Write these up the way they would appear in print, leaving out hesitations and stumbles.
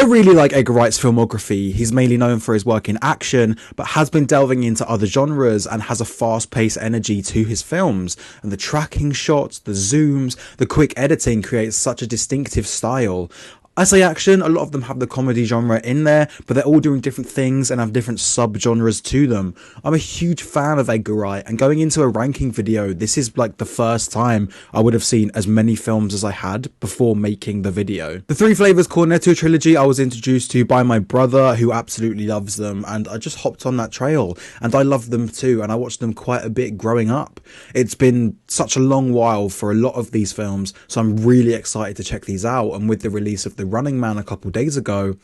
I really like Edgar Wright's filmography. He's mainly known for his work in action, but has been delving into other genres and has a fast-paced energy to his films. And the tracking shots, the zooms, the quick editing creates such a distinctive style. I say action, a lot of them have the comedy genre in there, but they're all doing different things and have different sub-genres to them. I'm a huge fan of Edgar Wright, and going into a ranking video, this is like the first time I would have seen as many films as I had before making the video. The Three Flavors Cornetto trilogy I was introduced to by my brother, who absolutely loves them, and I just hopped on that trail, and I love them too, and I watched them quite a bit growing up. It's been such a long while for a lot of these films, so I'm really excited to check these out, and with the release of The Running Man a couple days ago,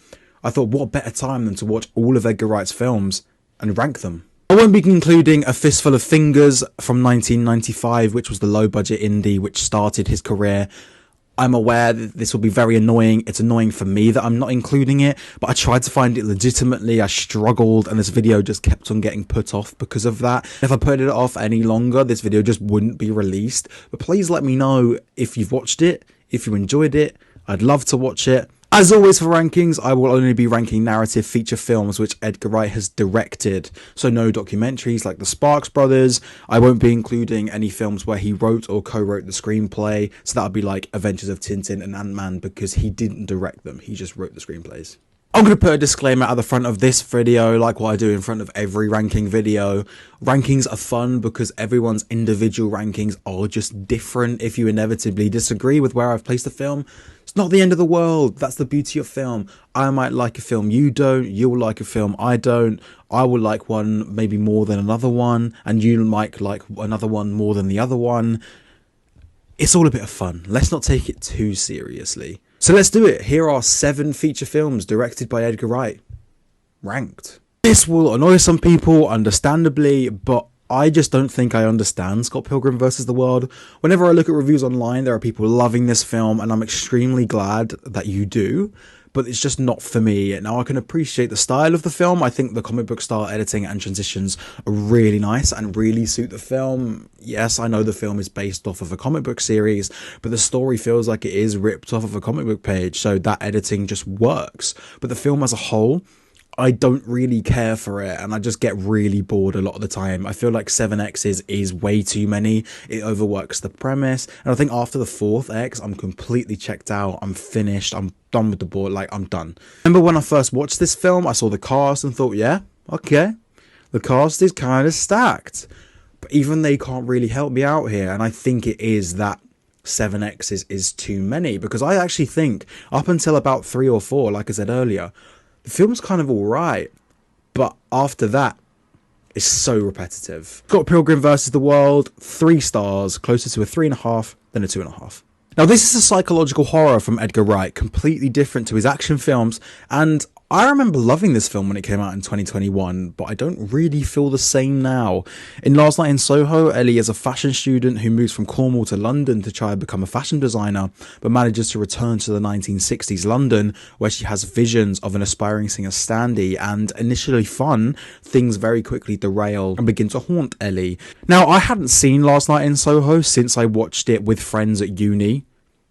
I thought what better time than to watch all of Edgar Wright's films and rank them. I won't be including A Fistful of Fingers from 1995, which was the low budget indie which started his career. I'm aware that this will be very annoying. It's annoying for me that I'm not including it, but I tried to find it legitimately. I struggled, and this video just kept on getting put off because of that. If I put it off any longer, this video just wouldn't be released. But please let me know if you've watched it, if you enjoyed it. I'd love to watch it. As always for rankings, I will only be ranking narrative feature films which Edgar Wright has directed, so no documentaries like the Sparks Brothers. I won't be including any films where he wrote or co-wrote the screenplay, so that would be like Adventures of Tintin and Ant-Man, because he didn't direct them, he just wrote the screenplays. I'm going to put a disclaimer at the front of this video, like what I do in front of every ranking video. Rankings are fun because everyone's individual rankings are just different. If you inevitably disagree with where I've placed a film, it's not the end of the world. That's the beauty of film. I might like a film you don't, you'll like a film I don't, I will like one maybe more than another one, and you might like another one more than the other one. It's all a bit of fun. Let's not take it too seriously. So let's do it. Here are 7 feature films directed by Edgar Wright, ranked. This will annoy some people, understandably, but I just don't think I understand Scott Pilgrim vs. the World. Whenever I look at reviews online, there are people loving this film, and I'm extremely glad that you do, but it's just not for me. Now, I can appreciate the style of the film. I think the comic book style editing and transitions are really nice and really suit the film. Yes, I know the film is based off of a comic book series, but the story feels like it is ripped off of a comic book page, so that editing just works. But the film as a whole, I don't really care for it, and I just get really bored a lot of the time. I feel like 7 X's is way too many. It overworks the premise, and I think after the 4th X, I'm completely checked out. I'm finished. I'm done with the board. Like, I'm done. Remember when I first watched this film, I saw the cast and thought, yeah, okay, the cast is kind of stacked. But even they can't really help me out here, and I think it is that 7 X's is too many, because I actually think up until about 3 or 4, like I said earlier, the film's kind of alright, but after that, it's so repetitive. Scott Pilgrim vs. the World, 3 stars, closer to a 3.5 than a 2.5. Now, this is a psychological horror from Edgar Wright, completely different to his action films, and I remember loving this film when it came out in 2021, but I don't really feel the same now. In Last Night in Soho, Ellie is a fashion student who moves from Cornwall to London to try and become a fashion designer, but manages to return to the 1960s London, where she has visions of an aspiring singer Standy, and initially fun, things very quickly derail and begin to haunt Ellie. Now, I hadn't seen Last Night in Soho since I watched it with friends at uni.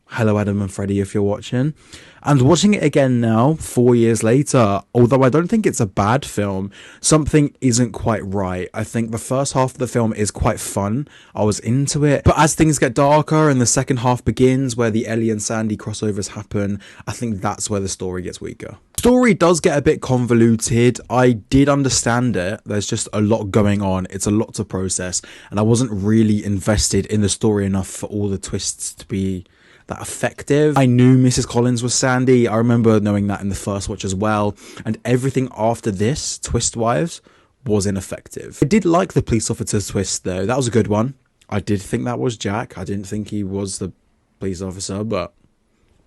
Hello, Adam and Freddie, if you're watching. And watching it again now, 4 years later, although I don't think it's a bad film, something isn't quite right. I think the first half of the film is quite fun. I was into it. But as things get darker and the second half begins, where the Ellie and Sandy crossovers happen, I think that's where the story gets weaker. Story does get a bit convoluted. I did understand it. There's just a lot going on. It's a lot to process. And I wasn't really invested in the story enough for all the twists to be that effective. I knew Mrs. Collins was Sandy. I remember knowing that in the first watch as well. And everything after this, twist-wise, was ineffective. I did like the police officer's twist, though. That was a good one. I did think that was Jack. I didn't think he was the police officer, but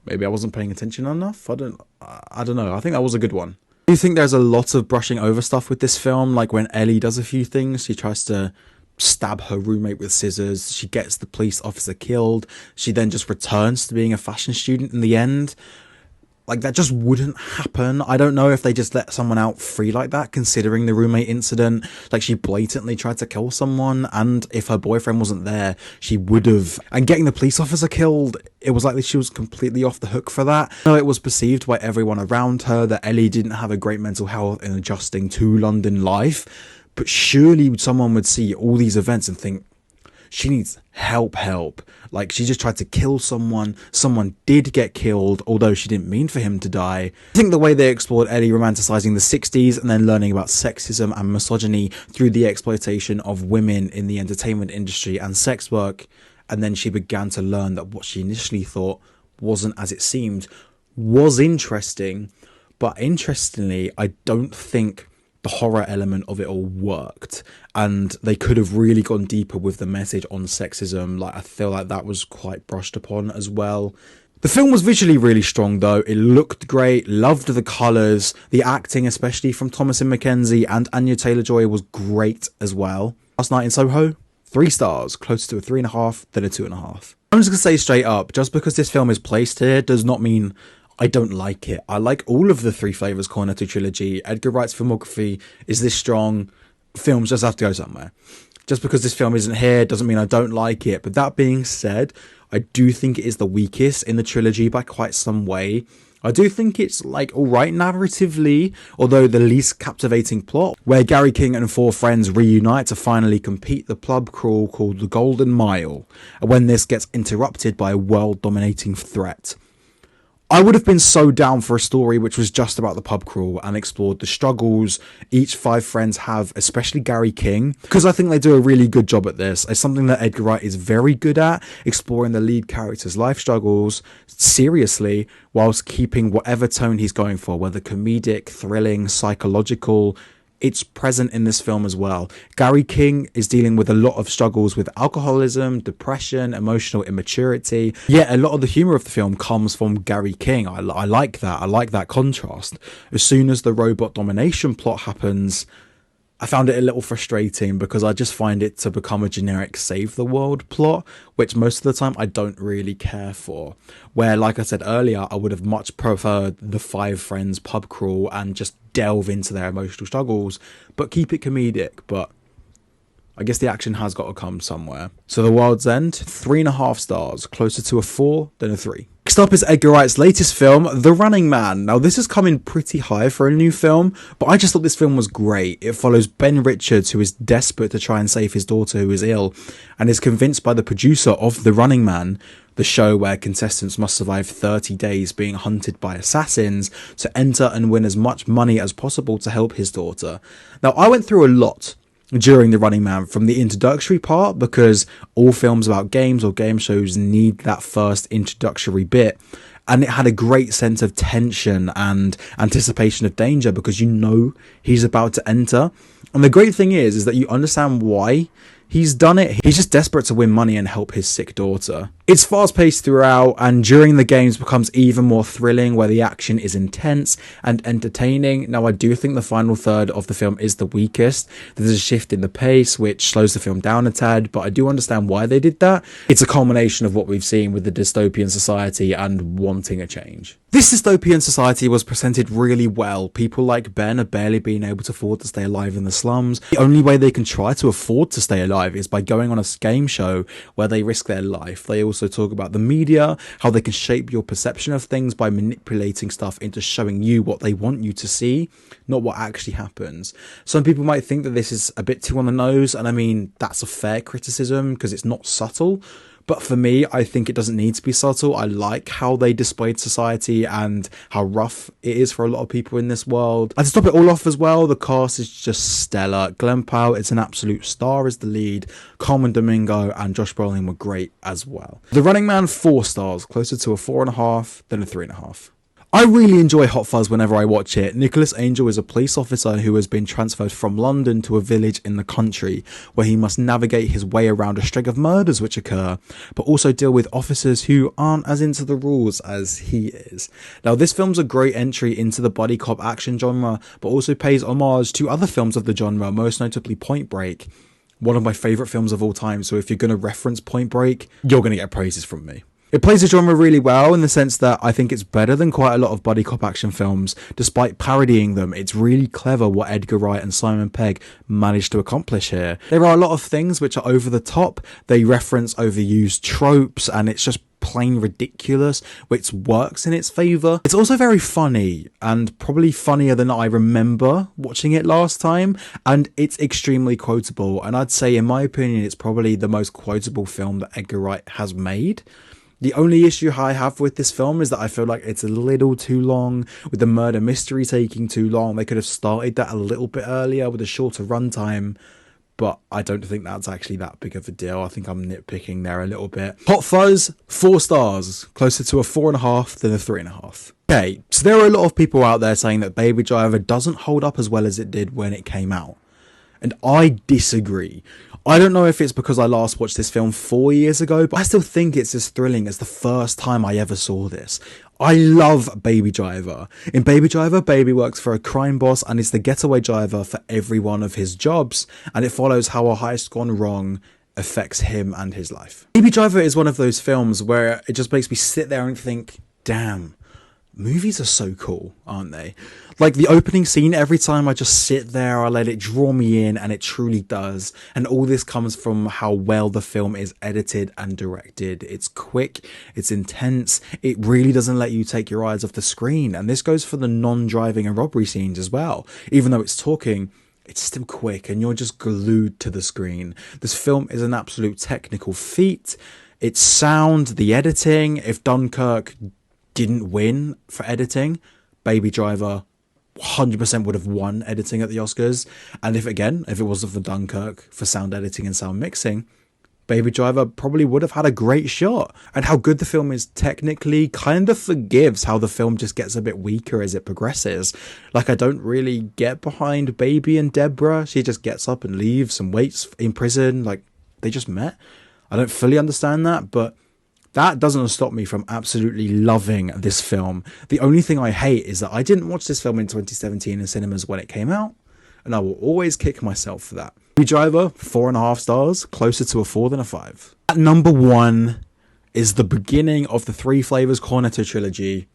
maybe I wasn't paying attention enough. I don't know. I think that was a good one. Do you think there's a lot of brushing over stuff with this film? Like when Ellie does a few things, she tries to stab her roommate with scissors, she gets the police officer killed, she then just returns to being a fashion student in the end. Like, that just wouldn't happen. I don't know if they just let someone out free like that, considering the roommate incident. Like, she blatantly tried to kill someone, and if her boyfriend wasn't there, she would have. And getting the police officer killed, it was like she was completely off the hook for that. No, it was perceived by everyone around her that Ellie didn't have a great mental health in adjusting to London life. But surely someone would see all these events and think, she needs help. Like, she just tried to kill someone. Someone did get killed, although she didn't mean for him to die. I think the way they explored Ellie romanticizing the 60s and then learning about sexism and misogyny through the exploitation of women in the entertainment industry and sex work, and then she began to learn that what she initially thought wasn't as it seemed, was interesting. But interestingly, I don't think the horror element of it all worked, and they could have really gone deeper with the message on sexism. Like, I feel like that was quite brushed upon as well. The film was visually really strong though. It looked great, loved the colours, the acting, especially from Thomasin McKenzie and Anya Taylor-Joy, was great as well. Last Night in Soho, 3 stars, closer to a 3.5 than a 2.5. I'm just gonna say straight up, just because this film is placed here does not mean I don't like it. I like all of the Three Flavors Cornetto trilogy. Edgar Wright's filmography is this strong. Films just have to go somewhere. Just because this film isn't here doesn't mean I don't like it. But that being said, I do think it is the weakest in the trilogy by quite some way. I do think it's like alright narratively, although the least captivating plot, where Gary King and 4 friends reunite to finally compete the pub crawl called the Golden Mile, when this gets interrupted by a world-dominating threat. I would have been so down for a story which was just about the pub crawl and explored the struggles each 5 friends have, especially Gary King, because I think they do a really good job at this. It's something that Edgar Wright is very good at, exploring the lead character's life struggles seriously, whilst keeping whatever tone he's going for, whether comedic, thrilling, psychological. It's present in this film as well. Gary King is dealing with a lot of struggles with alcoholism, depression, emotional immaturity. Yet a lot of the humour of the film comes from Gary King. I like that. I like that contrast. As soon as the robot domination plot happens, I found it a little frustrating because I just find it to become a generic save the world plot, which most of the time I don't really care for. Where, like I said earlier, I would have much preferred the 5 friends pub crawl and just delve into their emotional struggles, but keep it comedic. But I guess the action has got to come somewhere. So The World's End, 3.5 stars, closer to a 4 than a 3. Next up is Edgar Wright's latest film, The Running Man. Now, this has come in pretty high for a new film, but I just thought this film was great. It follows Ben Richards, who is desperate to try and save his daughter who is ill, and is convinced by the producer of The Running Man, the show where contestants must survive 30 days being hunted by assassins, to enter and win as much money as possible to help his daughter. Now, I went through a lot during The Running Man, from the introductory part, because all films about games or game shows need that first introductory bit, and it had a great sense of tension and anticipation of danger because you know he's about to enter. And the great thing is that you understand why he's done it. He's just desperate to win money and help his sick daughter. It's fast-paced throughout, and during the games becomes even more thrilling, where the action is intense and entertaining. Now, I do think the final third of the film is the weakest. There's a shift in the pace, which slows the film down a tad, but I do understand why they did that. It's a culmination of what we've seen with the dystopian society and wanting a change. This dystopian society was presented really well. People like Ben are barely being able to afford to stay alive in the slums. The only way they can try to afford to stay alive is by going on a game show where they risk their life. They also talk about the media, how they can shape your perception of things by manipulating stuff into showing you what they want you to see, not what actually happens. Some people might think that this is a bit too on the nose, and I mean, that's a fair criticism because it's not subtle. But for me, I think it doesn't need to be subtle. I like how they displayed society and how rough it is for a lot of people in this world. And to top it all off as well, the cast is just stellar. Glenn Powell is an absolute star as the lead. Carmen Domingo and Josh Brolin were great as well. The Running Man, 4 stars, closer to a 4.5 than a 3.5. I really enjoy Hot Fuzz whenever I watch it. Nicholas Angel is a police officer who has been transferred from London to a village in the country, where he must navigate his way around a string of murders which occur, but also deal with officers who aren't as into the rules as he is. Now, this film's a great entry into the buddy cop action genre, but also pays homage to other films of the genre, most notably Point Break, one of my favourite films of all time. So if you're going to reference Point Break, you're going to get praises from me. It plays the genre really well in the sense that I think it's better than quite a lot of buddy cop action films. Despite parodying them, it's really clever what Edgar Wright and Simon Pegg managed to accomplish here. There are a lot of things which are over the top. They reference overused tropes, and it's just plain ridiculous, which works in its favour. It's also very funny, and probably funnier than I remember watching it last time, and it's extremely quotable, and I'd say in my opinion it's probably the most quotable film that Edgar Wright has made. The only issue I have with this film is that I feel like it's a little too long, with the murder mystery taking too long. They could have started that a little bit earlier with a shorter runtime, but I don't think that's actually that big of a deal. I think I'm nitpicking there a little bit. Hot Fuzz, 4 stars, closer to a 4.5 than a 3.5. Okay, so there are a lot of people out there saying that Baby Driver doesn't hold up as well as it did when it came out, and I disagree. I don't know if it's because I last watched this film 4 years ago, but I still think it's as thrilling as the first time I ever saw this. I love Baby Driver. In Baby Driver, Baby works for a crime boss and is the getaway driver for every one of his jobs, and it follows how a heist gone wrong affects him and his life. Baby Driver is one of those films where it just makes me sit there and think, damn, movies are so cool, aren't they? Like the opening scene, every time I just sit there, I let it draw me in, and it truly does. And all this comes from how well the film is edited and directed. It's quick, it's intense, it really doesn't let you take your eyes off the screen. And this goes for the non-driving and robbery scenes as well. Even though it's talking, it's still quick and you're just glued to the screen. This film is an absolute technical feat. Its sound, the editing, if Dunkirk didn't win for editing, Baby Driver 100% would have won editing at the Oscars. And if it wasn't for Dunkirk for sound editing and sound mixing, Baby Driver probably would have had a great shot. And how good the film is technically kind of forgives how the film just gets a bit weaker as it progresses. Like, I don't really get behind Baby and Deborah. She just gets up and leaves and waits in prison. Like, they just met. I don't fully understand that, but that doesn't stop me from absolutely loving this film. The only thing I hate is that I didn't watch this film in 2017 in cinemas when it came out, and I will always kick myself for that. Baby Driver, 4.5 stars, closer to a 4 than a 5. At number 1 is the beginning of the Three Flavors Cornetto trilogy,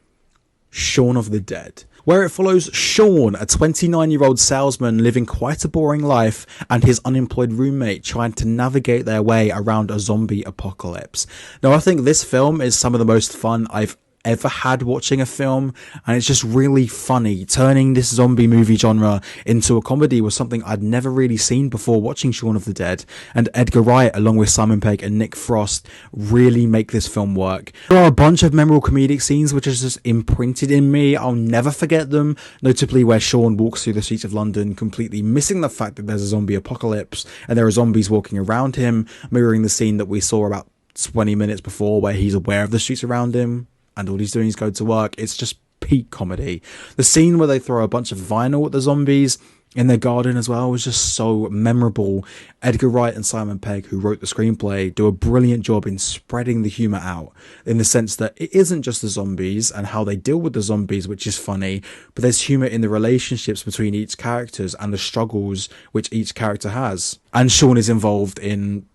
Shaun of the Dead, where it follows Shaun, a 29-year-old salesman living quite a boring life, and his unemployed roommate trying to navigate their way around a zombie apocalypse. Now, I think this film is some of the most fun I've ever had watching a film, and it's just really funny. Turning this zombie movie genre into a comedy was something I'd never really seen before watching Shaun of the Dead, and Edgar Wright along with Simon Pegg and Nick Frost really make this film work. There are a bunch of memorable comedic scenes which are just imprinted in me. I'll never forget them, notably where Shaun walks through the streets of London completely missing the fact that there's a zombie apocalypse and there are zombies walking around him, mirroring the scene that we saw about 20 minutes before where he's aware of the streets around him and all he's doing is go to work. It's just peak comedy. The scene where they throw a bunch of vinyl at the zombies in their garden as well was just so memorable. Edgar Wright and Simon Pegg, who wrote the screenplay, do a brilliant job in spreading the humour out, in the sense that it isn't just the zombies and how they deal with the zombies, which is funny, but there's humour in the relationships between each characters and the struggles which each character has. And Shaun is involved in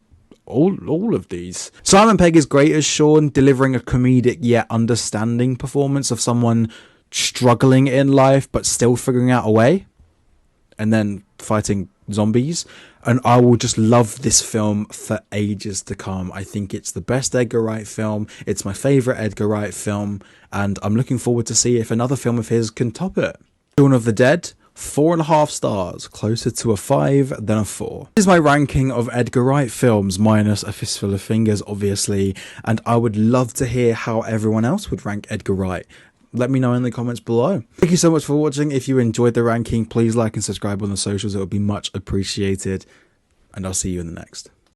all of these. Simon Pegg is great as Shaun, delivering a comedic yet understanding performance of someone struggling in life but still figuring out a way and then fighting zombies. And I will just love this film for ages to come. I think it's the best Edgar Wright film. It's my favourite Edgar Wright film, and I'm looking forward to see if another film of his can top it. Shaun of the Dead, 4.5 stars, closer to a 5 than a 4. This is my ranking of Edgar Wright films, minus A Fistful of Fingers, obviously, and I would love to hear how everyone else would rank Edgar Wright. Let me know in the comments below. Thank you so much for watching. If you enjoyed the ranking, please like and subscribe on the socials. It would be much appreciated, and I'll see you in the next.